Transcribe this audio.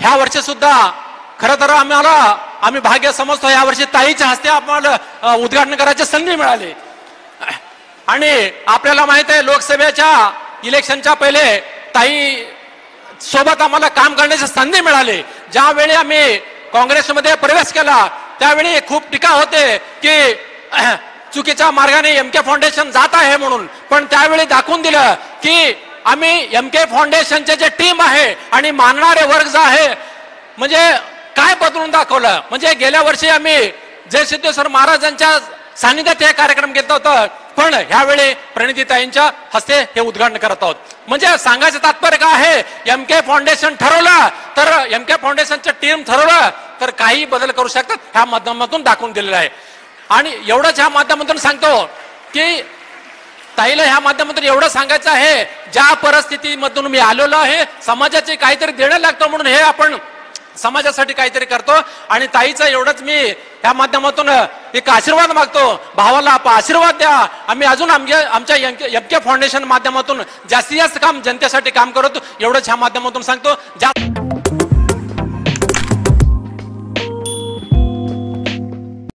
ह्या वर्षी सुद्धा खरं तर आम्ही भाग्य समजतो, या वर्षी ताईच्या हस्ते आम्हाला उद्घाटन करायची संधी मिळाली. आणि आपल्याला माहित आहे लोकसभेच्या इलेक्शनच्या पहिले ताई सोबत आम्हाला काम करण्याची संधी मिळाली. ज्यावेळी आम्ही काँग्रेसमध्ये प्रवेश केला त्यावेळी खूप टीका होते की चुकीच्या मार्गाने एमके फाउंडेशन जात आहे म्हणून, पण त्यावेळी दाखवून दिलं की आम्ही एमके फाउंडेशनचे जे टीम आहे आणि मानणारे वर्ग जो आहे म्हणजे काय बदलून दाखवलं. म्हणजे गेल्या वर्षी आम्ही जयसिद्धेश्वर महाराजांच्या सानिध्यात हे कार्यक्रम घेतला होता, पण ह्यावेळी प्रणितीताईंच्या हस्ते हे उद्घाटन करत आहोत. म्हणजे सांगायचं तात्पर्य काय आहे, एमके फाउंडेशन ठरवलं तर एमके फाउंडेशनची टीम ठरवलं तर काही बदल करू शकतात, ह्या माध्यमातून दाखवून दिलेलं आहे. आणि एवढंच ह्या माध्यमातून सांगतो की ताईला ह्या माध्यमातून एवढं सांगायचं आहे, ज्या परिस्थितीमधून मी आलेलो आहे समाजाचे काहीतरी देणं लागतं म्हणून हे आपण समाजासाठी काहीतरी करतो. आणि ताईचं एवढंच मी या माध्यमातून एक आशीर्वाद मागतो, भावाला आशीर्वाद द्या. आम्ही अजून आमच्या एमके फाउंडेशन माध्यमातून जास्तीत जास्त काम जनतेसाठी काम करतो, एवढंच ह्या माध्यमातून सांगतो.